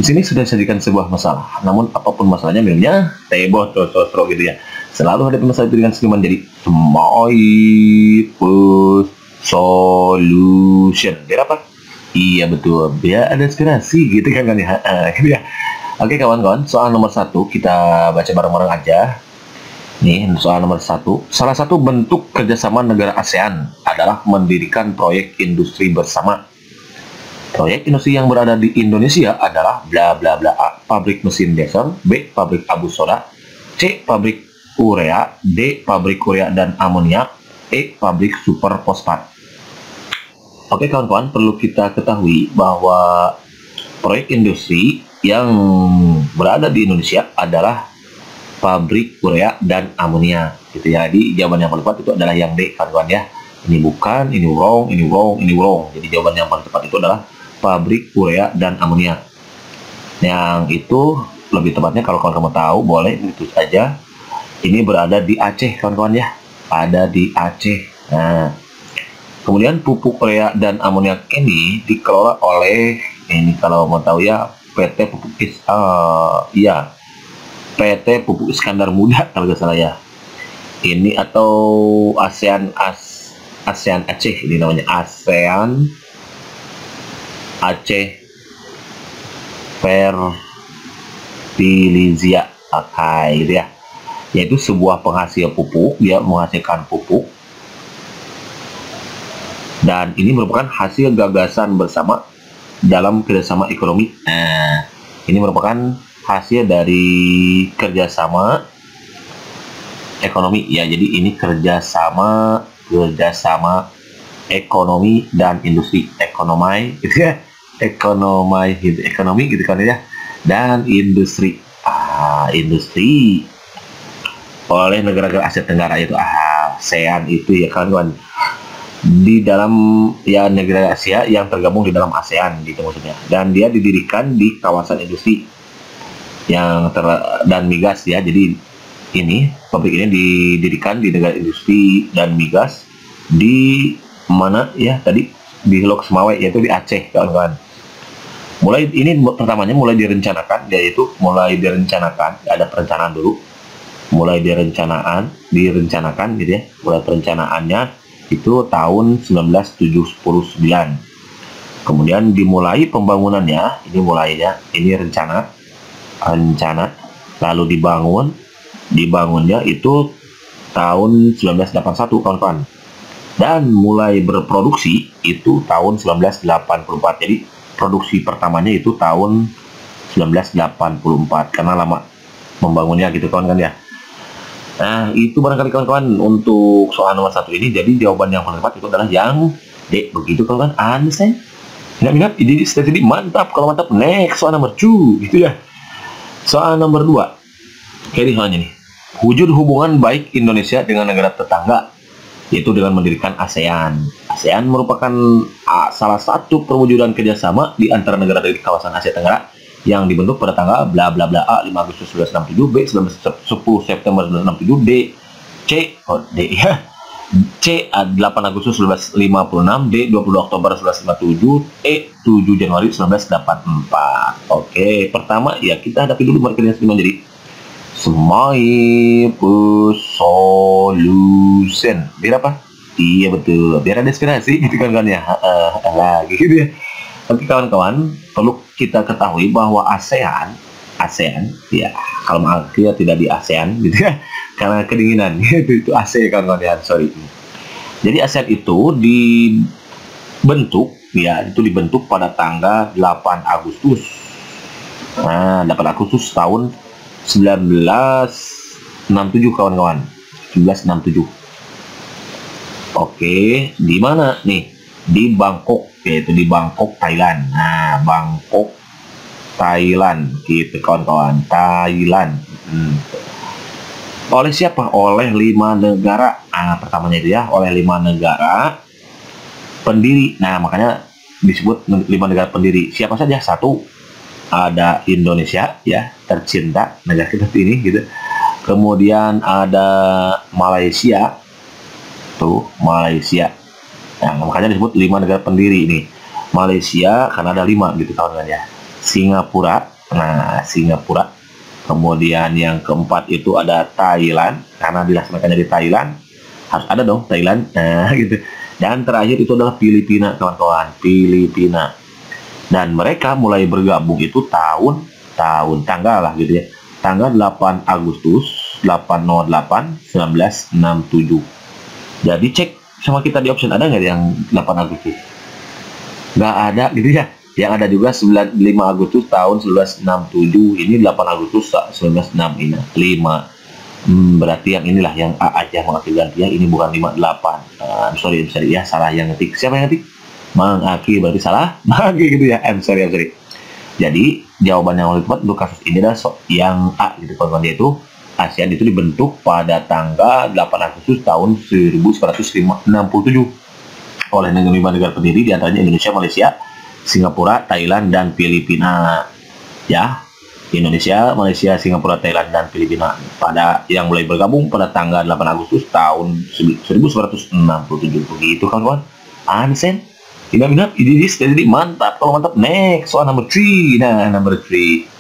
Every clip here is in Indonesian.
Di sini sudah disajikan sebuah masalah, namun apapun masalahnya minumnya teh botol sosro gitu ya. Selalu hadapi masalah itu dengan senyuman, jadi my first solution. Biar apa? Iya betul, biar ada inspirasi gitu kan ya. Gitu ya. Oke kawan-kawan, soal nomor 1 kita baca bareng-bareng aja. Nih soal nomor 1. Salah satu bentuk kerjasama negara ASEAN adalah mendirikan proyek industri bersama. Proyek industri yang berada di Indonesia adalah bla bla bla. A. Pabrik mesin diesel. B. Pabrik abu soda. C. Pabrik urea. D. Pabrik urea dan amoniak. E. Pabrik super fosfat. Oke kawan-kawan, perlu kita ketahui bahwa proyek industri yang berada di Indonesia adalah pabrik urea dan amonia gitu ya. Jadi jawaban yang paling tepat itu adalah yang D kawan-kawan ya. Ini bukan, ini wrong, ini wrong, ini wrong. Jadi jawaban yang paling tepat itu adalah pabrik urea dan amonia. Yang itu lebih tepatnya kalau kawan-kawan tahu boleh itu saja. Ini berada di Aceh kawan-kawan ya. Ada di Aceh. Nah, kemudian pupuk urea dan amoniak ini dikelola oleh ini kalau mau tahu ya PT Pupuk PT Pupuk Iskandar Muda kalau nggak salah ya. Ini atau ASEAN Aceh ini namanya ASEAN Aceh Fertilizia gitu ya, yaitu sebuah penghasil pupuk. Dia menghasilkan pupuk dan ini merupakan hasil gagasan bersama dalam kerjasama ekonomi. Nah, ini merupakan hasil dari kerjasama ekonomi ya. Jadi ini kerjasama ekonomi dan industri, ekonomi gitu ya, ekonomi gitu kan ya, dan industri industri oleh negara-negara Asia Tenggara itu ASEAN itu ya kawan-kawan, di dalam ya negara Asia yang tergabung di dalam ASEAN gitu maksudnya. Dan dia didirikan di kawasan industri yang dan migas ya. Jadi ini pabrik ini didirikan di negara industri dan migas di mana ya tadi, di Lok Semawe, yaitu di Aceh kawan-kawan. Mulai ini pertamanya mulai direncanakan, yaitu mulai direncanakan, ada perencanaan dulu, mulai direncanakan gitu ya. Mulai perencanaannya itu tahun 1979. Kemudian dimulai pembangunannya, ini rencana, lalu dibangunnya itu tahun 1981 kawan-kawan. Dan mulai berproduksi itu tahun 1984. Jadi produksi pertamanya itu tahun 1984 karena lama membangunnya gitu kawan-kawan ya. Nah, itu barangkali kawan-kawan untuk soal nomor 1 ini. Jadi jawaban yang paling tepat itu adalah yang D. Begitu kawan-kawan. Understand? Minat, ini strategi mantap. Kalau mantap, next soal nomor 2 gitu ya. Soal nomor 2. Ini soalnya nih. Wujud hubungan baik Indonesia dengan negara tetangga, yaitu dengan mendirikan ASEAN. ASEAN merupakan salah satu perwujudan kerjasama di antara negara dari kawasan Asia Tenggara yang dibentuk pada tanggal bla bla bla A 5 Agustus 1967, B 10 September 1967, D ya, C 8 Agustus 1956, D 20 Oktober 1957, E 7 Januari 1984. Oke, pertama ya kita hadapi dulu mereka yang menjadi Smile Solution. Biar apa? Iya betul, biar ada inspirasi gitu kan ya. Gitu ya. Tapi kawan-kawan, perlu kita ketahui bahwa ASEAN ya, kalau maksudnya tidak di ASEAN gitu ya, karena kedinginan itu AC kawan-kawan ya, sorry. Jadi ASEAN itu dibentuk pada tanggal 8 Agustus. Nah, 8 Agustus tahun 1967 kawan-kawan. 1967. Oke, di mana nih? Di Bangkok, yaitu di Bangkok, Thailand. Nah, Bangkok, Thailand, gitu kawan-kawan. Thailand. Oleh siapa? Oleh 5 negara. Pertamanya itu ya, oleh 5 negara pendiri. Nah, makanya disebut 5 negara pendiri. Siapa saja? 1, ada Indonesia, ya, tercinta negara kita ini, gitu. Kemudian ada Malaysia, tuh Malaysia. Nah, makanya disebut 5 negara pendiri ini. Malaysia karena ada 5 gitu kawan-kawan ya. Singapura. Nah, Singapura. Kemudian yang keempat itu ada Thailand, karena dilaksanakannya di Thailand, harus ada dong Thailand. Nah, gitu. Dan terakhir itu adalah Filipina, kawan-kawan. Filipina. Dan mereka mulai bergabung itu tanggal lah gitu ya. Tanggal 8 Agustus 808 1967. Jadi cek sama kita di option, ada nggak yang 8 Agustus? Nggak ada gitu ya. Yang ada juga 5 Agustus tahun 1967. Ini 8 Agustus 1965. Berarti yang inilah yang A aja mengakhiri ganti ya. Ini bukan 58. Sorry ya, salah yang ngetik. Siapa yang ngetik? Mang Aki, berarti salah. Mang Aki gitu ya. Sorry. Jadi jawaban yang lebih tepat untuk kasus ini adalah yang A gitu, kawan-kawan, yaitu ASEAN itu dibentuk pada tanggal 8 Agustus tahun 1967 oleh negara pendiri, diantaranya Indonesia, Malaysia, Singapura, Thailand, dan Filipina. Ya, Indonesia, Malaysia, Singapura, Thailand, dan Filipina pada yang mulai bergabung pada tanggal 8 Agustus tahun 1967. Begitu, kawan-kawan. Ansen, inap, jadi mantap. Kalau mantap, next soal number 3. Nah, number 3.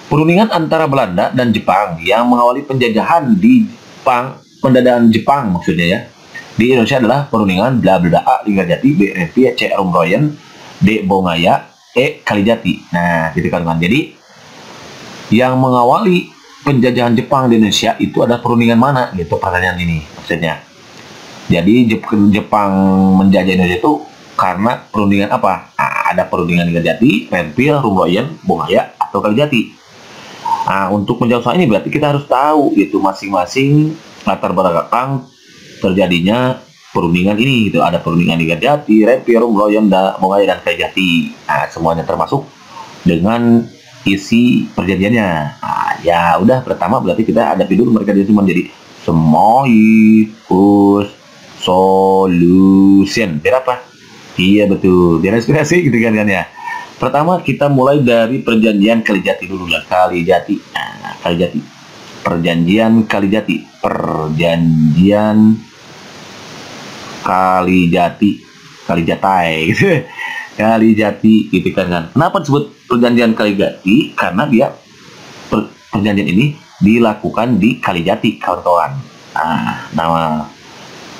Perundingan antara Belanda dan Jepang yang mengawali penjajahan di Jepang, pendataan Jepang maksudnya ya, di Indonesia adalah perundingan bla bla A Linggarjati, B Rempia, C Rumroyen, D Bongaya, E Kalijati. Nah, gitu kan. Jadi yang mengawali penjajahan Jepang di Indonesia itu ada perundingan mana? Gitu pertanyaan ini maksudnya. Jadi Jepang menjajah Indonesia itu karena perundingan apa? Ada perundingan Linggarjati, Rempia, Rumroyen, Bongaya, atau Kalijati. Nah, untuk menjawab soal ini berarti kita harus tahu itu masing-masing latar belakang terjadinya perundingan ini gitu. Ada perundingan Linggarjati, Rempia, Rumroyen, Bongaya, dan Kalijati. Nah, semuanya termasuk dengan isi perjanjiannya. Nah, ya udah, pertama berarti kita ada dulu mereka cuma jadi Semoyipus Solution. Biar apa? Iya betul, biar inspirasi gitu kan ya. Pertama kita mulai dari perjanjian Kalijati dulu lah. Kalijati. Nah, Kalijati. Perjanjian Kalijati. Perjanjian Kalijati. Kalijatai gitu. Kalijati gitu kan. Kenapa disebut perjanjian Kalijati? Karena dia perjanjian ini dilakukan di Kalijati, kawan-kawan. Nah, nama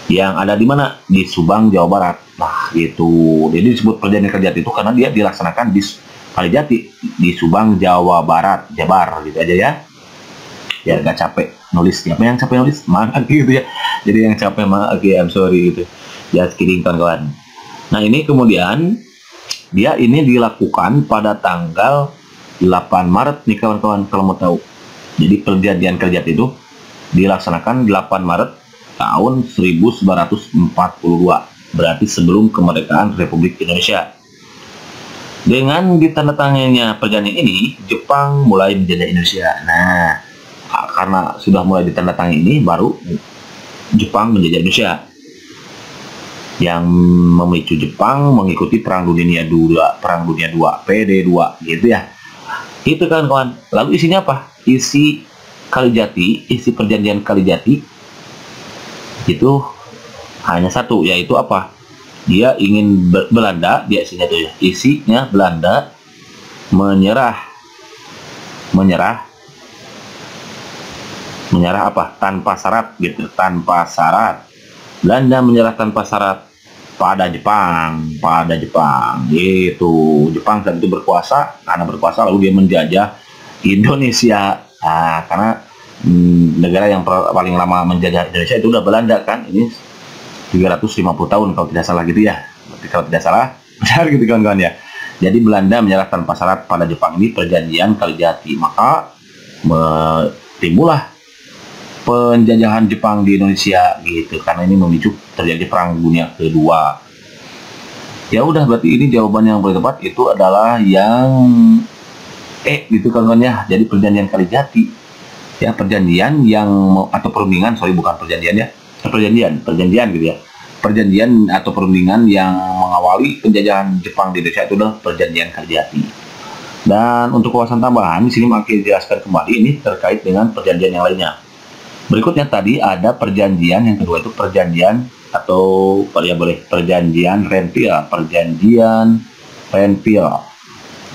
yang ada di mana? Di Subang, Jawa Barat. Nah, gitu. Jadi disebut perjanjian Kalijati itu karena dia dilaksanakan di Kalijati, di Subang, Jawa Barat, Jabar, gitu aja ya. Biar gak capek nulis. Siapa yang capek nulis? Mana gitu ya. Jadi yang capek mah, oke, I'm sorry gitu. Just kidding, kawan-kawan. Nah, ini kemudian dia ini dilakukan pada tanggal 8 Maret nih, kawan-kawan, kalau mau tahu. Jadi perjanjian Kalijati itu dilaksanakan 8 Maret tahun 1942. Berarti sebelum kemerdekaan Republik Indonesia. Dengan ditandatangannya perjanjian ini, Jepang mulai menjajah Indonesia. Nah, karena sudah mulai ditandatangani ini, baru Jepang menjajah Indonesia. Yang memicu Jepang mengikuti Perang Dunia II, PD2, gitu ya. Itu kan, kawan. Lalu isinya apa? Isi Kalijati, isi perjanjian Kalijati itu hanya satu, yaitu apa? Dia ingin Belanda, dia isinya Belanda menyerah apa? Tanpa syarat gitu, tanpa syarat. Belanda menyerah tanpa syarat pada Jepang gitu. Jepang saat itu berkuasa, karena berkuasa lalu dia menjajah Indonesia. Nah, karena negara yang paling lama menjajah Indonesia itu udah Belanda kan, ini 350 tahun kalau tidak salah gitu ya. Berarti kalau tidak salah, benar gitu kawan-kawan ya. Jadi Belanda menyerah tanpa syarat pada Jepang, ini perjanjian Kalijati. Maka timbullah penjajahan Jepang di Indonesia gitu, karena ini memicu terjadi Perang Dunia Kedua. Ya udah, berarti ini jawaban yang paling tepat itu adalah yang gitu kawan-kawan ya. Jadi perjanjian Kalijati ya, perjanjian yang atau perundingan, bukan perjanjian ya, perjanjian gitu ya. Perjanjian atau perundingan yang mengawali penjajahan Jepang di Indonesia itu adalah perjanjian Kalijati. Dan untuk wawasan tambahan di sini makin jelaskan kembali ini terkait dengan perjanjian yang lainnya. Berikutnya tadi ada perjanjian yang kedua, itu perjanjian atau perjanjian Renville,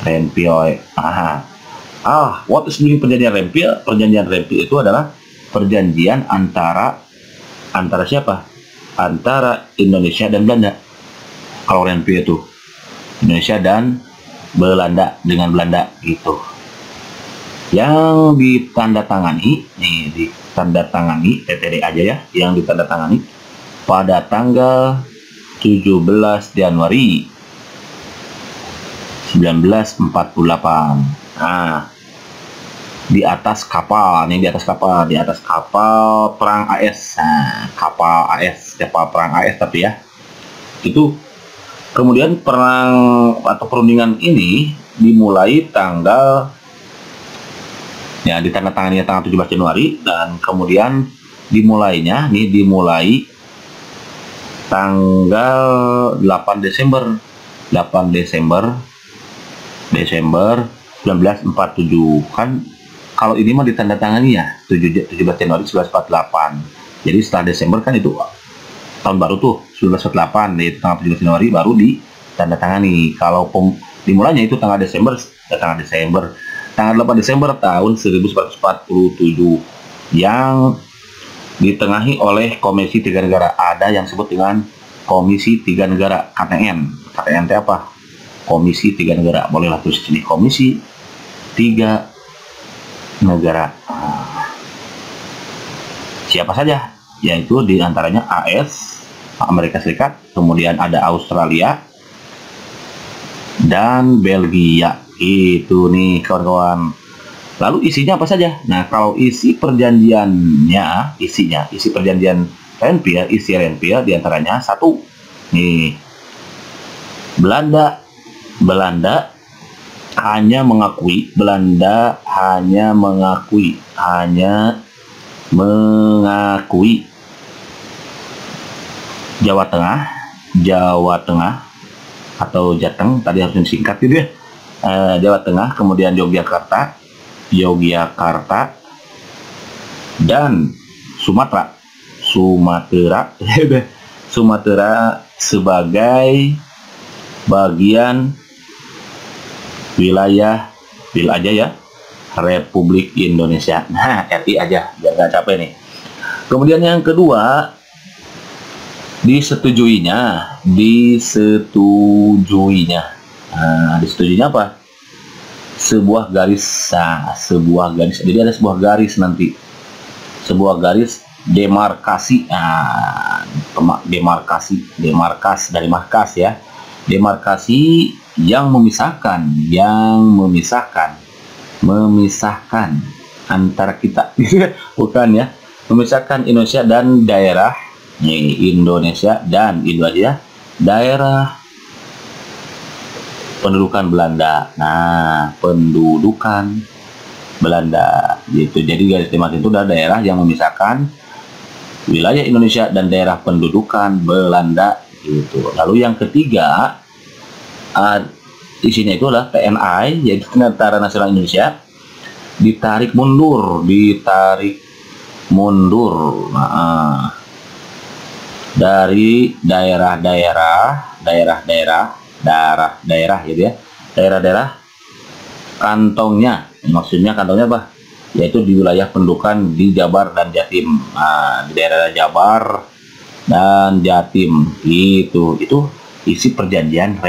Renville. What is meaning perjanjian Renville? Perjanjian Renville itu adalah perjanjian antara siapa? Antara Indonesia dan Belanda. Kalau Renville itu Indonesia dan Belanda, dengan Belanda gitu. Yang ditandatangani, TTD aja ya, yang ditandatangani pada tanggal 17 Januari 1948. Di atas kapal perang AS. Kapal perang AS tapi ya. Itu kemudian perang atau perundingan ini dimulai ditandatangani tanggal 17 Januari dan kemudian dimulai tanggal 8 Desember 1947. Kan kalau ini mah ditandatangani ya 17 Januari 1948. Jadi setelah Desember kan itu tahun baru tuh 1948, yaitu tanggal 17 Januari baru ditandatangani. Kalau dimulainya itu tanggal 8 Desember tahun 1947 yang ditengahi oleh Komisi Tiga Negara. Ada yang disebut dengan Komisi Tiga Negara, KTN. KTN itu apa? Komisi Tiga Negara. Bolehlah tulis di sini, Komisi Tiga Negara. Siapa saja? Yaitu diantaranya AS, Amerika Serikat, kemudian ada Australia dan Belgia. Itu nih kawan-kawan. Lalu isinya apa saja? Nah, kalau isi perjanjiannya, isi perjanjian Renville, diantaranya satu, nih, Belanda hanya mengakui Jawa Tengah atau Jateng, tadi harus disingkat gitu ya. Jawa Tengah, kemudian Yogyakarta dan Sumatera sebagai bagian wilayah aja ya Republik Indonesia. Nah, RI aja biar nggak capek nih. Kemudian yang kedua, disetujuinya. Disetujuinya apa? Sebuah garis. Jadi ada sebuah garis nanti. Sebuah garis demarkasi. Demarkas dari markas ya. Demarkasi yang memisahkan antara kita. Bukan ya. Memisahkan Indonesia dan daerah. Indonesia dan itu aja daerah pendudukan Belanda. Nah, pendudukan Belanda gitu. Jadi garis demarkasi itu adalah daerah yang memisahkan wilayah Indonesia dan daerah pendudukan Belanda gitu. Lalu yang ketiga, isinya itu adalah TNI, yaitu Tentara Nasional Indonesia, ditarik mundur dari daerah gitu ya, daerah kantongnya. Maksudnya kantongnya apa? Yaitu di wilayah pendudukan di Jabar dan Jatim. Di daerah Jabar dan Jatim itu isi perjanjian